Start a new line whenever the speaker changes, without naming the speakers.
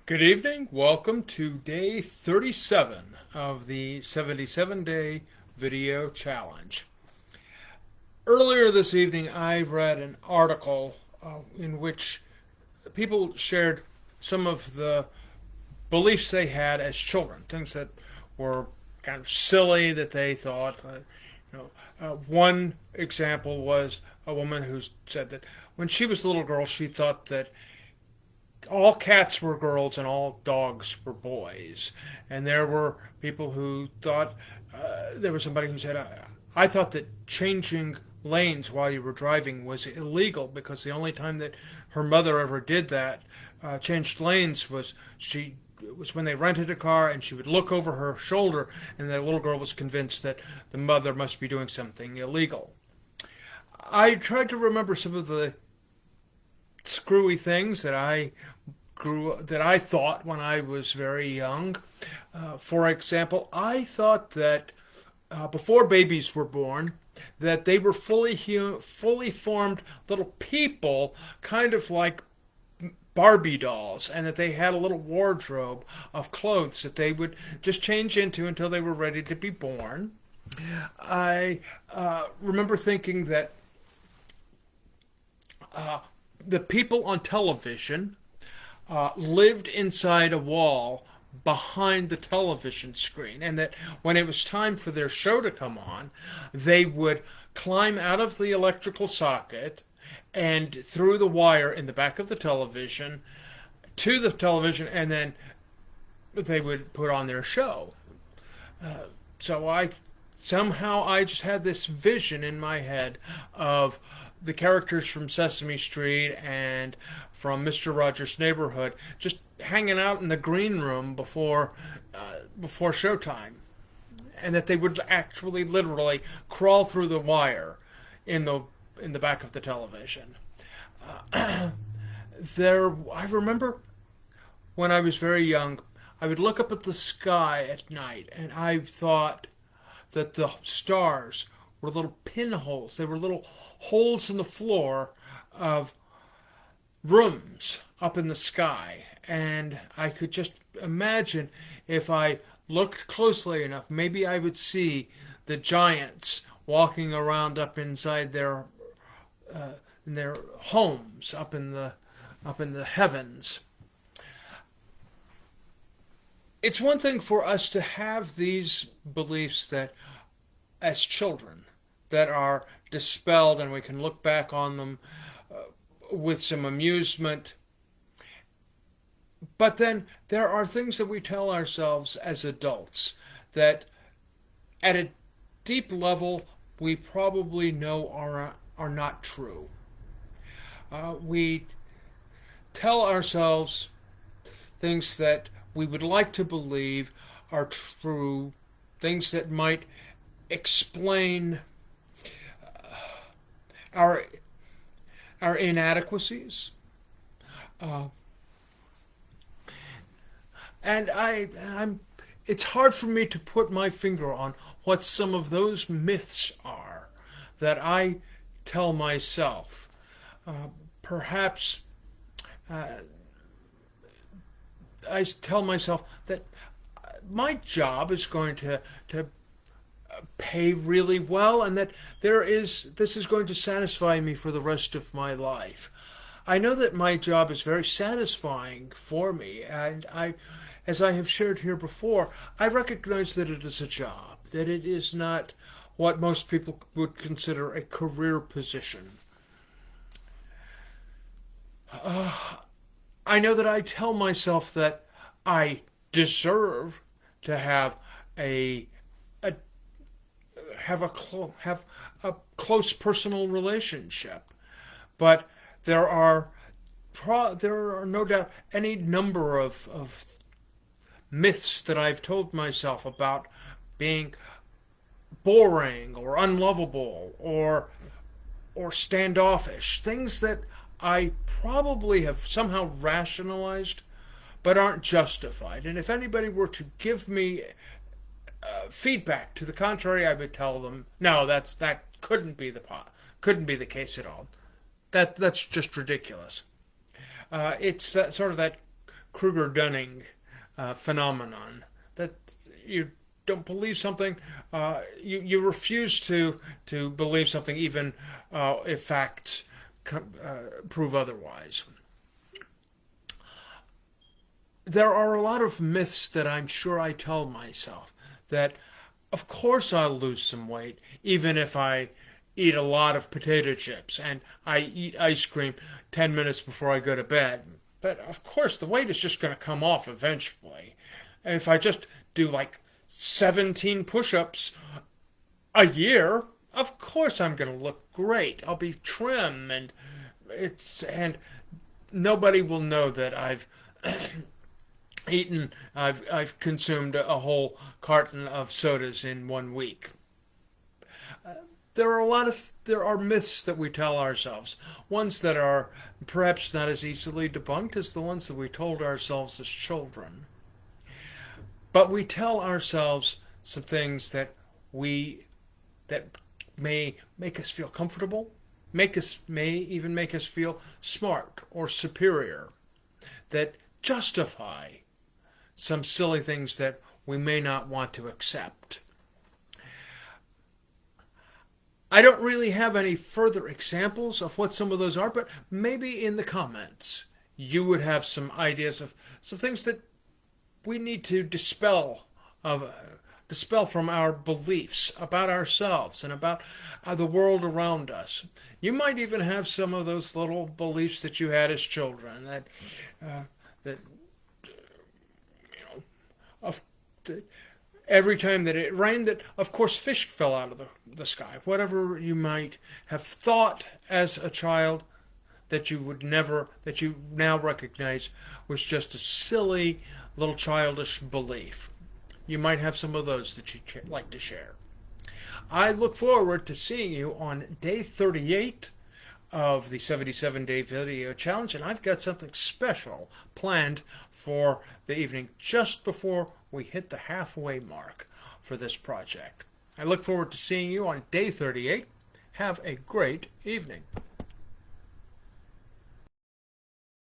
Good evening. Welcome to day 37 of the 77-day video challenge. Earlier this evening, I read an article in which people shared some of the beliefs they had as children, things that were kind of silly that they thought. One example was a woman who said that when she was a little girl, she thought that all cats were girls and all dogs were boys. And there were people who thought, there was somebody who said, I thought that changing lanes while you were driving was illegal because the only time that her mother ever did that, changed lanes, was when they rented a car and she would look over her shoulder and the little girl was convinced that the mother must be doing something illegal. I tried to remember some of the screwy things that I thought when I was very young. For example, I thought that before babies were born, that they were fully formed little people, kind of like Barbie dolls, and that they had a little wardrobe of clothes that they would just change into until they were ready to be born. I remember thinking that the people on television lived inside a wall behind the television screen, and that when it was time for their show to come on, they would climb out of the electrical socket and through the wire in the back of the television to the television, and then they would put on their show. So I just had this vision in my head of the characters from Sesame Street and from Mr. Rogers' Neighborhood just hanging out in the green room before showtime, and that they would actually literally crawl through the wire in the back of the television. I remember when I was very young, I would look up at the sky at night, and I thought that the stars were little pinholes. They were little holes in the floor of rooms up in the sky. And I could just imagine if I looked closely enough, maybe I would see the giants walking around up inside in their homes up in the heavens. It's one thing for us to have these beliefs that as children that are dispelled and we can look back on them with some amusement. But then there are things that we tell ourselves as adults that at a deep level we probably know are not true. We tell ourselves things that we would like to believe are true, things that might explain our inadequacies, and I'm. It's hard for me to put my finger on what some of those myths are that I tell myself. Perhaps I tell myself that my job is going to pay really well, and that this is going to satisfy me for the rest of my life. I know that my job is very satisfying for me, and as I have shared here before, I recognize that it is a job, that it is not what most people would consider a career position. I know that I tell myself that I deserve to have a have a close personal relationship, but there are no doubt any number of myths that I've told myself about being boring or unlovable or standoffish, things that I probably have somehow rationalized but aren't justified. And if anybody were to give me feedback to the contrary, I would tell them, no, that couldn't be the case at all. That's just ridiculous. It's that sort of that Kruger-Dunning phenomenon. That you don't believe something, you refuse to believe something even if facts prove otherwise. There are a lot of myths that I'm sure I tell myself that, of course, I'll lose some weight, even if I eat a lot of potato chips and I eat ice cream 10 minutes before I go to bed. But of course, the weight is just going to come off eventually. And if I just do like 17 push ups a year, of course I'm going to look great. I'll be trim and nobody will know that I've consumed a whole carton of sodas in 1 week. There are myths that we tell ourselves, ones that are perhaps not as easily debunked as the ones that we told ourselves as children. But we tell ourselves some things that may make us feel comfortable, may even make us feel smart or superior, that justify some silly things that we may not want to accept. I don't really have any further examples of what some of those are, but maybe in the comments you would have some ideas of some things that we need to dispel from our beliefs about ourselves and about the world around us. You might even have some of those little beliefs that you had as children that of every time that it rained, that of course fish fell out of the sky. Whatever you might have thought as a child that you now recognize was just a silly little childish belief. You might have some of those that you'd like to share. I look forward to seeing you on day 38 of the 77-day video challenge, and I've got something special planned for the evening just before we hit the halfway mark for this project. I look forward to seeing you on day 38. Have a great evening.